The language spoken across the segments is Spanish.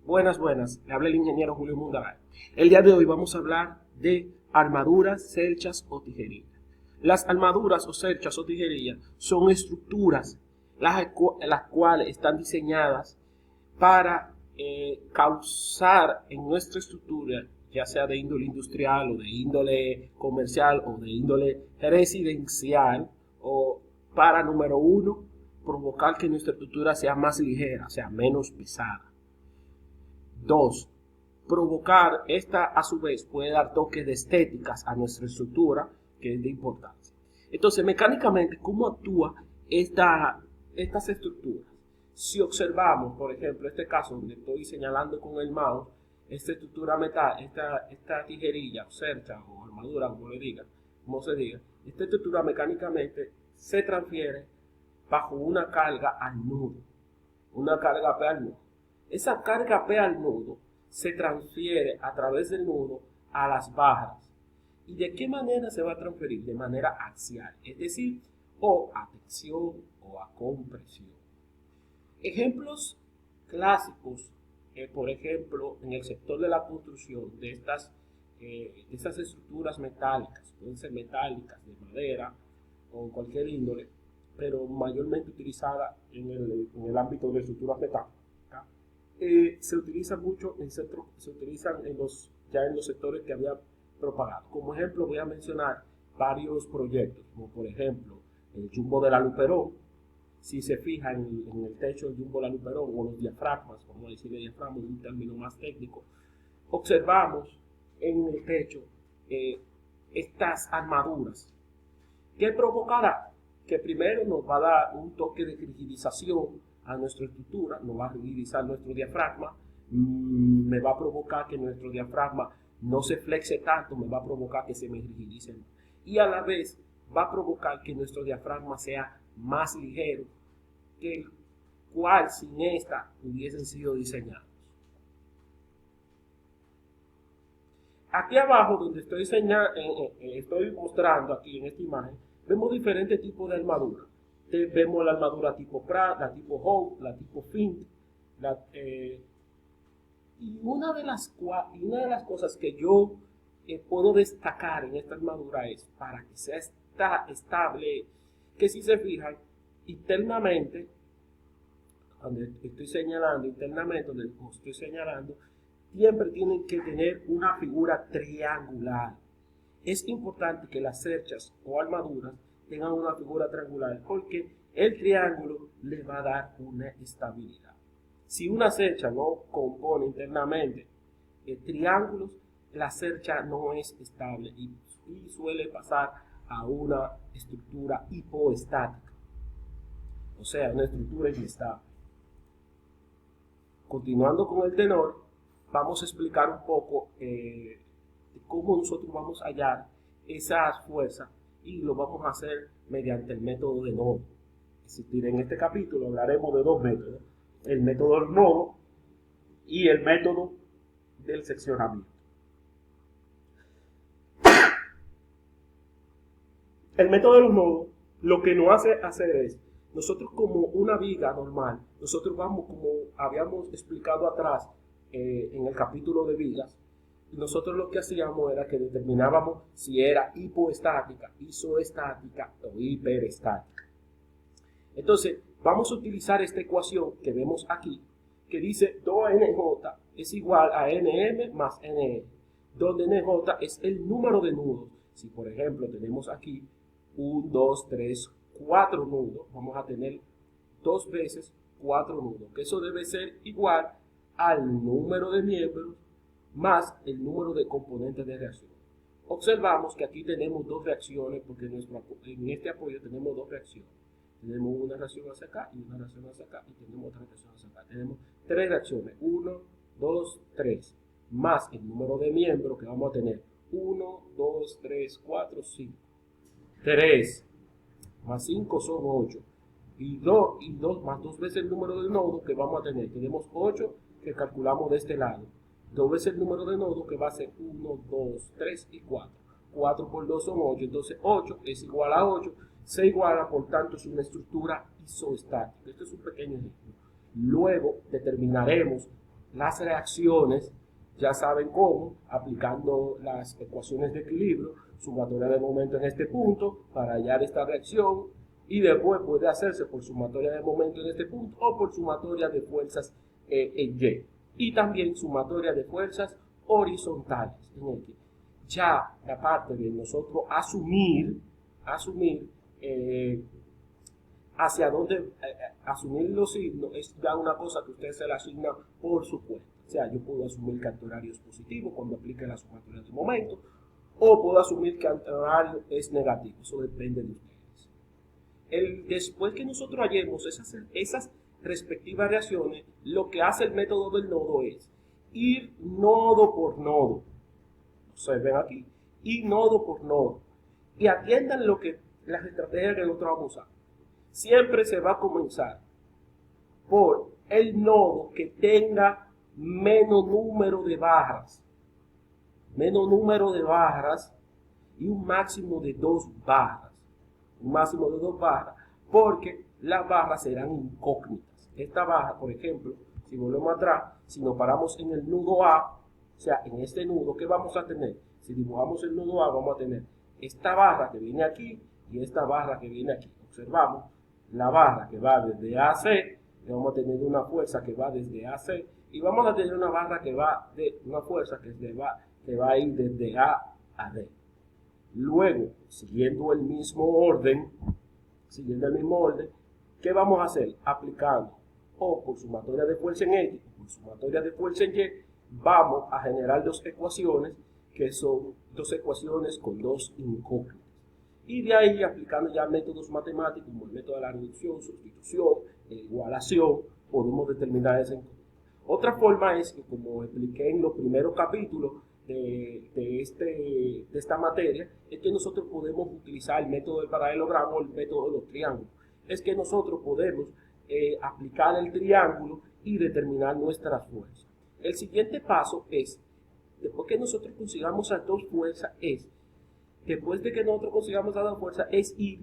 Buenas, buenas. Le habla el ingeniero Julio Mundaray. El día de hoy vamos a hablar de armaduras, cerchas o tijerillas. Las armaduras o cerchas o tijerillas son estructuras las cuales están diseñadas para causar en nuestra estructura, ya sea de índole industrial o de índole comercial o de índole residencial, o para, número uno, provocar que nuestra estructura sea más ligera, sea menos pesada. 2. Provocar, esta a su vez puede dar toques de estéticas a nuestra estructura, que es de importancia. Entonces, mecánicamente, ¿cómo actúa estas estructuras? Si observamos, por ejemplo, este caso donde estoy señalando con el mouse, esta estructura metal, esta tijerilla, o cercha o armadura, como se diga, esta estructura mecánicamente se transfiere bajo una carga al nudo, una carga P al nudo. Esa carga P al nudo se transfiere a través del nudo a las barras. ¿Y de qué manera se va a transferir? De manera axial, es decir, o a tensión o a compresión. Ejemplos clásicos, por ejemplo, en el sector de la construcción de estas estructuras metálicas, pueden ser metálicas, de madera o cualquier índole, pero mayormente utilizada en el ámbito de estructuras metálicas. Se utiliza mucho se utilizan ya en los sectores que había propagado. Como ejemplo voy a mencionar varios proyectos, como por ejemplo el jumbo de la Luperón. Si se fija en el techo del jumbo de la Luperón, o los diafragmas, vamos a decirle diafragma, un término más técnico, observamos en el techo estas armaduras. ¿Qué provocará? Que primero nos va a dar un toque de rigidización a nuestra estructura, nos va a rigidizar nuestro diafragma, me va a provocar que nuestro diafragma no se flexe tanto, me va a provocar que se me rigidice, y a la vez va a provocar que nuestro diafragma sea más ligero que el cual sin esta hubiesen sido diseñados. Aquí abajo, donde estoy mostrando aquí en esta imagen, vemos diferentes tipos de armadura. Vemos la armadura tipo Pratt, la tipo Howe, la tipo Fint. Y una de las cosas que yo puedo destacar en esta armadura es, para que sea estable, que si se fijan, internamente, donde estoy señalando, siempre tienen que tener una figura triangular. Es importante que las cerchas o armaduras tengan una figura triangular, porque el triángulo le va a dar una estabilidad. Si una cercha no compone internamente triángulos, la cercha no es estable y suele pasar a una estructura hipoestática, o sea, una estructura inestable. Continuando con el tenor, vamos a explicar un poco de cómo nosotros vamos a hallar esas fuerzas, y lo vamos a hacer mediante el método de nodo. Es decir, en este capítulo hablaremos de dos métodos: el método del nodo y el método del seccionamiento. El método de los nodos lo que nos hace hacer es, nosotros como una viga normal, nosotros vamos, como habíamos explicado atrás en el capítulo de vigas, nosotros lo que hacíamos era que determinábamos si era hipoestática, isoestática o hiperestática. Entonces, vamos a utilizar esta ecuación que vemos aquí, que dice 2NJ es igual a NM más NE, donde NJ es el número de nudos. Si, por ejemplo, tenemos aquí 1, 2, 3, 4 nudos, vamos a tener 2 veces 4 nudos, que eso debe ser igual al número de miembros más el número de componentes de reacción. Observamos que aquí tenemos dos reacciones, porque en este apoyo tenemos dos reacciones. Tenemos una reacción hacia acá y una reacción hacia acá, y tenemos otra reacción hacia acá. Tenemos 3 reacciones, 1, 2, 3, más el número de miembros que vamos a tener, 1, 2, 3, 4, 5. 3 más 5 son 8. Y 2 más 2 veces el número de nodos que vamos a tener. Tenemos 8 que calculamos de este lado. 2 veces el número de nodos que va a ser 1, 2, 3 y 4. 4 por 2 son 8. Entonces 8 es igual a 8. Se iguala, por tanto, es una estructura isoestática. Esto es un pequeño ejemplo. Luego determinaremos las reacciones, ya saben cómo, aplicando las ecuaciones de equilibrio, sumatoria de momento en este punto para hallar esta reacción, y después puede hacerse por sumatoria de momento en este punto o por sumatoria de fuerzas en Y, y también sumatoria de fuerzas horizontales en X. Ya la parte de nosotros asumir hacia dónde asumir los signos es ya una cosa que usted se la asigna por su cuenta. O sea, yo puedo asumir que antihorario es positivo cuando aplique la sumatoria de momento, o puedo asumir que antihorario es negativo. Eso depende de ustedes. Después que nosotros hallemos esas respectivas reacciones, lo que hace el método del nodo es ir nodo por nodo. Observen aquí, ir nodo por nodo. Y atiendan las estrategias que nosotros vamos a usar. Siempre se va a comenzar por el nodo que tenga menos número de barras. Menos número de barras y un máximo de 2 barras. Un máximo de 2 barras, porque las barras serán incógnitas. Esta barra, por ejemplo, si volvemos atrás, si nos paramos en el nudo A, o sea, en este nudo, ¿qué vamos a tener? Si dibujamos el nudo A, vamos a tener esta barra que viene aquí y esta barra que viene aquí. Observamos la barra que va desde A a C, y vamos a tener una fuerza que va desde A a C, y vamos a tener una barra que va de una fuerza que va a ir desde A a D. Luego, siguiendo el mismo orden, ¿qué vamos a hacer? Aplicando o por sumatoria de fuerza en X o por sumatoria de fuerza en Y, vamos a generar dos ecuaciones que son dos ecuaciones con dos incógnitas. Y de ahí, aplicando ya métodos matemáticos como el método de la reducción, sustitución, igualación, podemos determinar esa incógnita. Otra forma es que, como expliqué en los primeros capítulos de esta materia, es que nosotros podemos utilizar el método del paralelogramo o el método de los triángulos. Es que nosotros podemos aplicar el triángulo y determinar nuestras fuerzas. El siguiente paso es, después que nosotros consigamos las dos fuerzas, ir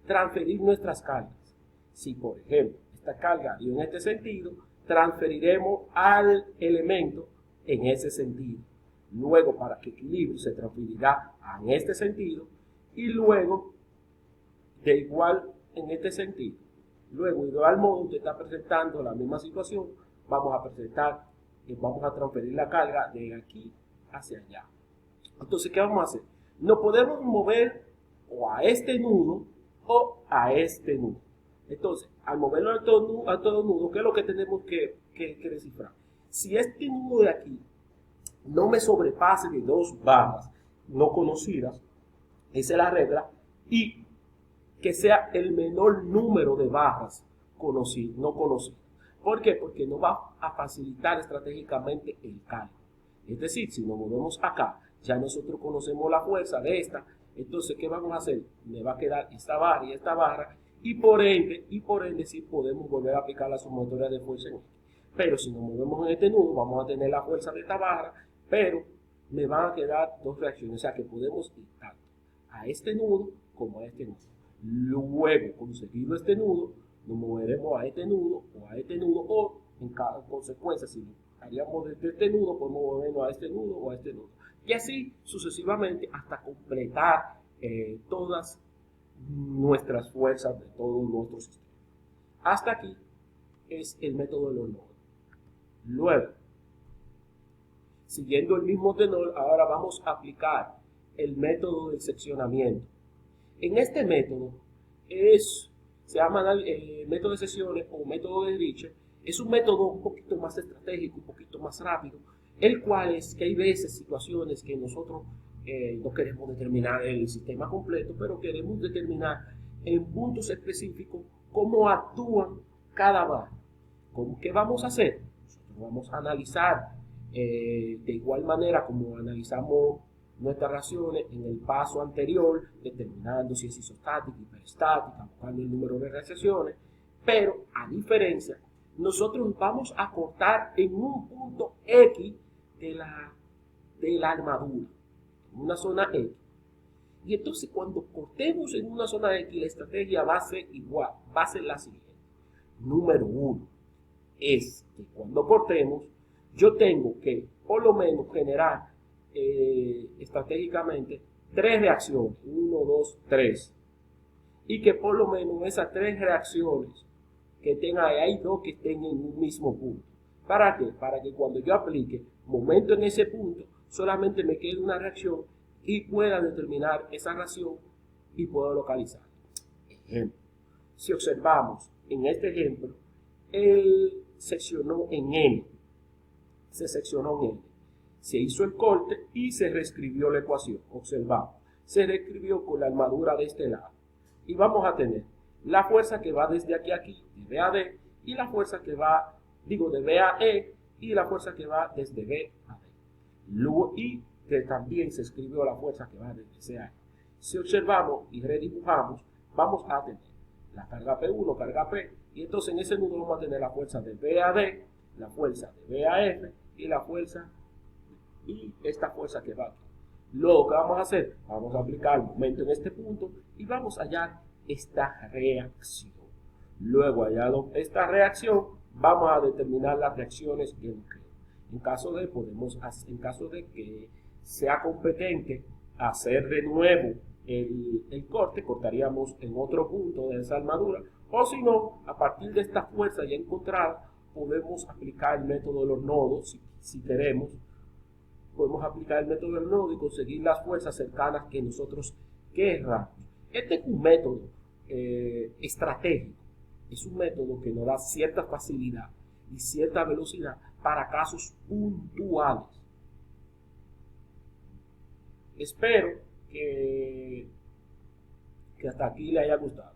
transferir nuestras cargas. Si, por ejemplo, esta carga dio en este sentido, transferiremos al elemento en ese sentido. Luego, para que equilibrio, se transferirá en este sentido y luego de igual en este sentido. Luego, de igual modo, usted está presentando la misma situación, vamos a transferir la carga de aquí hacia allá. Entonces, ¿qué vamos a hacer? Nos podemos mover o a este nudo o a este nudo. Entonces, al moverlo a todo nudo, ¿qué es lo que tenemos que descifrar? Si este nudo de aquí no me sobrepase de 2 barras no conocidas, esa es la regla, y que sea el menor número de barras no conocidas. ¿Por qué? Porque nos va a facilitar estratégicamente el cálculo. Es decir, si nos movemos acá, ya nosotros conocemos la fuerza de esta, entonces, ¿qué vamos a hacer? Me va a quedar esta barra y esta barra, y por ende sí podemos volver a aplicar la sumatoria de fuerza en este. Pero si nos movemos en este nudo, vamos a tener la fuerza de esta barra, pero me van a quedar dos reacciones, o sea que podemos ir tanto a este nudo como a este nudo. Luego, conseguido este nudo, nos moveremos a este nudo o en cada consecuencia, si haríamos desde este nudo, podemos movernos a este nudo o a este nudo. Y así sucesivamente hasta completar todas nuestras fuerzas de todo nuestro sistema. Hasta aquí es el método de los nodos. Luego, siguiendo el mismo tenor, ahora vamos a aplicar el método del seccionamiento. En este método se llama método de secciones o método de Dirichlet. Es un método un poquito más estratégico, un poquito más rápido, el cual es que hay veces situaciones que nosotros no queremos determinar el sistema completo, pero queremos determinar en puntos específicos cómo actúan cada barra. ¿Qué vamos a hacer? Nosotros vamos a analizar de igual manera como analizamos nuestras reacciones en el paso anterior, determinando si es isostática, hiperestática, buscando el número de reacciones, pero a diferencia, nosotros vamos a cortar en un punto X de la armadura, en una zona X. Y entonces cuando cortemos en una zona X, la estrategia va a ser igual, va a ser la siguiente. Número 1 es que cuando cortemos, yo tengo que por lo menos generar estratégicamente 3 reacciones, 1, 2, 3, y que por lo menos esas 3 reacciones que tenga ahí, hay 2 que estén en un mismo punto. ¿Para qué? Para que cuando yo aplique momento en ese punto, solamente me quede una reacción y pueda determinar esa reacción y puedo localizar. Ejemplo, si observamos en este ejemplo, él seccionó en N, se seccionó en N, se hizo el corte y se reescribió la ecuación. Observamos, se reescribió con la armadura de este lado y vamos a tener la fuerza que va desde aquí a aquí, de B a D, y la fuerza que va, de B a E, y la fuerza que va desde B a D. Luego, y que también se escribió la fuerza que va desde C a E. Si observamos y redibujamos, vamos a tener la carga P1, carga P, y entonces en ese nudo vamos a tener la fuerza de B a D, la fuerza de B a F, y la fuerza, y esta fuerza que va aquí. Luego, ¿qué vamos a hacer? Vamos a aplicar el momento en este punto y vamos a hallar esta reacción. Luego, hallado esta reacción, vamos a determinar las reacciones que nos quedan. En caso de que sea competente hacer de nuevo el corte, cortaríamos en otro punto de esa armadura, o si no, a partir de esta fuerza ya encontrada, podemos aplicar el método de los nodos, si queremos. Podemos aplicar el método del nodo y conseguir las fuerzas cercanas que nosotros querramos. Este es un método estratégico, es un método que nos da cierta facilidad y cierta velocidad para casos puntuales. Espero que hasta aquí le haya gustado.